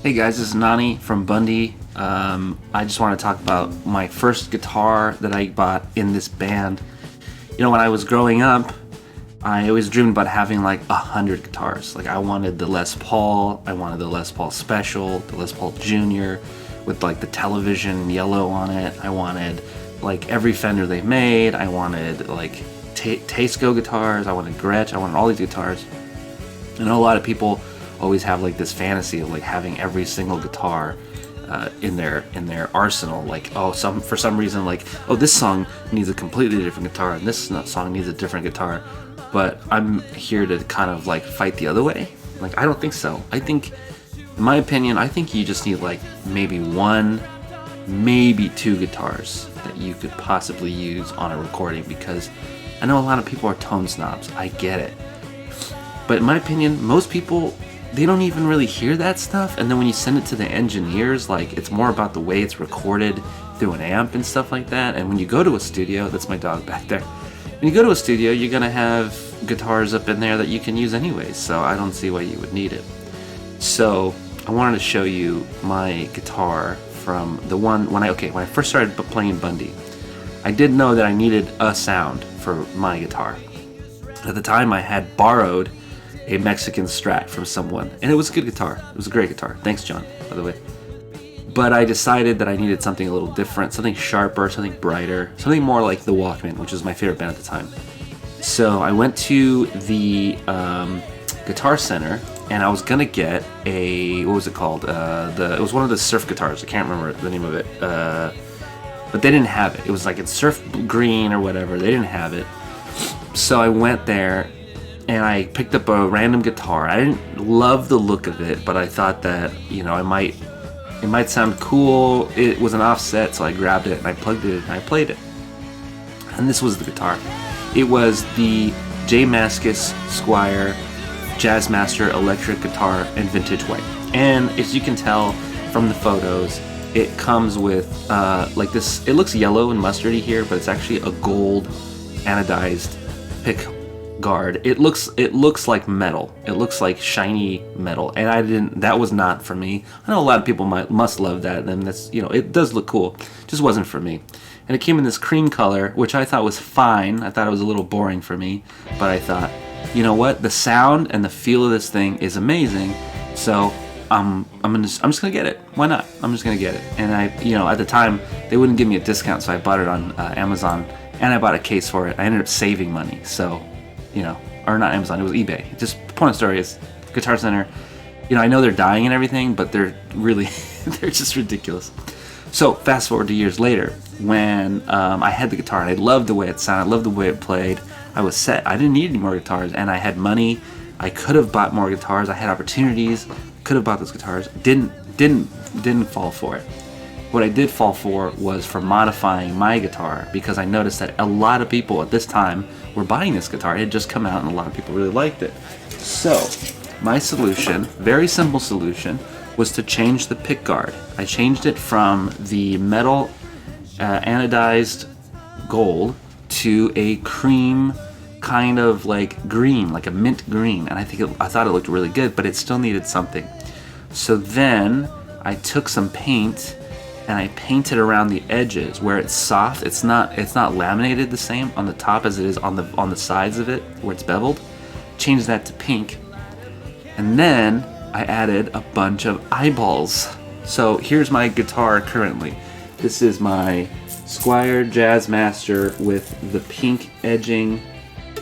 Hey guys, this is Nani from Bundy. I just want to talk about my first guitar that I bought in this band. You know, when I was growing up, I always dreamed about having like 100 guitars. Like I wanted the Les Paul, I wanted the Les Paul Special, the Les Paul Junior with like the television yellow on it. I wanted like every Fender they made. I wanted like Tasco guitars. I wanted Gretsch. I wanted all these guitars. I know a lot of people always have like this fantasy of like having every single guitar in their arsenal. Like, oh, for some reason, like, oh, this song needs a completely different guitar and this song needs a different guitar. But I'm here to kind of like fight the other way. Like, I don't think so. I think, in my opinion, I think you just need like maybe one, maybe two guitars that you could possibly use on a recording, because I know a lot of people are tone snobs. I get it. But in my opinion, most people, they don't even really hear that stuff. And then when you send it to the engineers, like, it's more about the way it's recorded through an amp and stuff like that. And when you go to a studio, that's my dog back there. When you go to a studio, you're gonna have guitars up in there that you can use anyways. So I don't see why you would need it. So I wanted to show you my guitar from the one when I first started playing Bundy. I did know that I needed a sound for my guitar. At the time, I had borrowed a Mexican Strat from someone, and it was a good guitar. It was a great guitar. Thanks, John, by the way. But I decided that I needed something a little different, something sharper, something brighter, something more like the Walkman, which was my favorite band at the time. So I went to the Guitar Center, and I was gonna get a, what was it called? It was one of the surf guitars. I can't remember the name of it, but they didn't have it. It was like in surf green or whatever. They didn't have it. So I went there and I picked up a random guitar. I didn't love the look of it, but I thought that, you know, it might sound cool. It was an offset, so I grabbed it and I plugged it in and I played it. And this was the guitar. It was the J Mascis Squire Jazzmaster electric guitar in vintage white. And as you can tell from the photos, it comes with like this. It looks yellow and mustardy here, but it's actually a gold anodized pick guard. It looks like metal. It looks like shiny metal, and that was not for me. I know a lot of people must love that, and that's, you know, it does look cool. Just wasn't for me. And it came in this cream color, which I thought was fine. I thought it was a little boring for me, but I thought, you know what? The sound and the feel of this thing is amazing. So I'm just gonna get it. Why not? I'm just gonna get it. And at the time they wouldn't give me a discount, so I bought it on Amazon, and I bought a case for it. I ended up saving money. So, or not Amazon, it was eBay. Just the point of the story is, Guitar Center, I know they're dying and everything, but they're really, they're just ridiculous. So fast forward to years later, when I had the guitar, and I loved the way it sounded, I loved the way it played. I was set. I didn't need any more guitars, and I had money. I could have bought more guitars. I had opportunities. Could have bought those guitars. Didn't fall for it. What I did fall for was for modifying my guitar, because I noticed that a lot of people at this time were buying this guitar. It had just come out and a lot of people really liked it. So my solution, very simple solution, was to change the pick guard. I changed it from the metal anodized gold to a cream kind of like green, like a mint green, and I thought it looked really good, but it still needed something. So then I took some paint and I painted around the edges where it's soft. It's not laminated the same on the top as it is on the sides of it where it's beveled. Changed that to pink, and then I added a bunch of eyeballs. So here's my guitar currently. This is my Squire Jazzmaster with the pink edging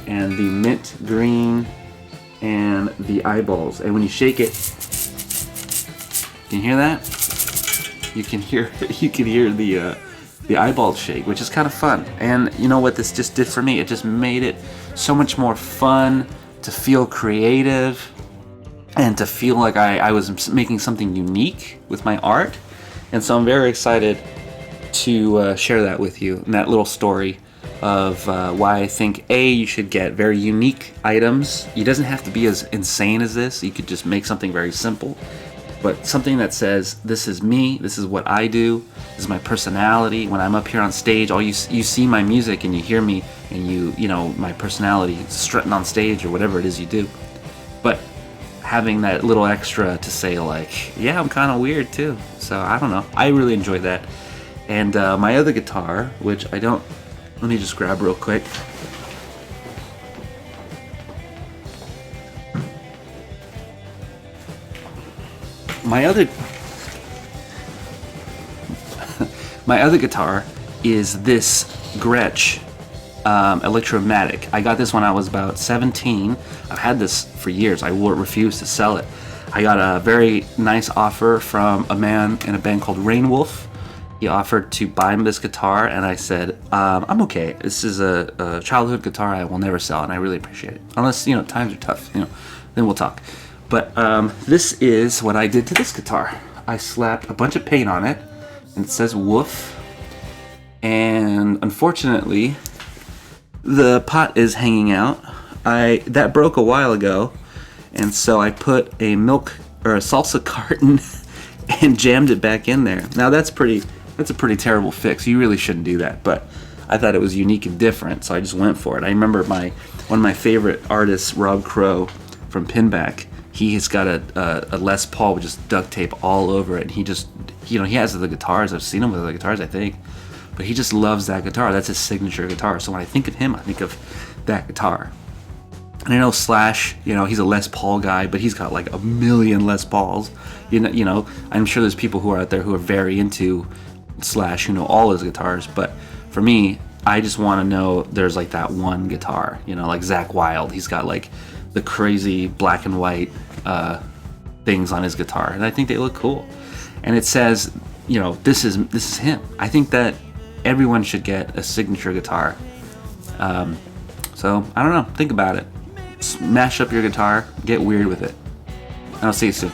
and the mint green and the eyeballs. And when you shake it, can you hear that? You can hear the eyeballs shake, which is kind of fun. And you know what this just did for me? It just made it so much more fun to feel creative and to feel like I was making something unique with my art. And so I'm very excited to share that with you, and that little story of why I think you should get very unique items. It doesn't have to be as insane as this. You could just make something very simple, but something that says, this is me, this is what I do, this is my personality. When I'm up here on stage, you see my music and you hear me, and you know my personality strutting on stage or whatever it is you do. But having that little extra to say like, yeah, I'm kind of weird too. So I don't know. I really enjoyed that. And my other guitar, which I don't, let me just grab real quick. My other guitar is this Grestch Electormatic. I got this when I was about 17. I've had this for years. I refused to sell it. I got a very nice offer from a man in a band called Rainwolf. He offered to buy me this guitar, and I said, I'm okay. This is a childhood guitar I will never sell, and I really appreciate it. Unless, times are tough, then we'll talk. But this is what I did to this guitar. I slapped a bunch of paint on it, and it says woof. And unfortunately, the pot is hanging out. That broke a while ago, and so I put a salsa carton and jammed it back in there. Now that's a pretty terrible fix. You really shouldn't do that, but I thought it was unique and different, so I just went for it. I remember one of my favorite artists, Rob Crow from Pinback. He has got a Les Paul with just duct tape all over it, and he just, he has the guitars. I've seen him with the guitars, I think. But he just loves that guitar. That's his signature guitar. So when I think of him, I think of that guitar. And I know Slash, he's a Les Paul guy, but he's got like a million Les Pauls. I'm sure there's people who are out there who are very into Slash, who know all his guitars. But for me, I just want to know there's like that one guitar. Like Zakk Wylde, he's got like the crazy black and white things on his guitar, and I think they look cool. And it says, this is him. I think that everyone should get a signature guitar. So I don't know. Think about it. Smash up your guitar. Get weird with it. I'll see you soon.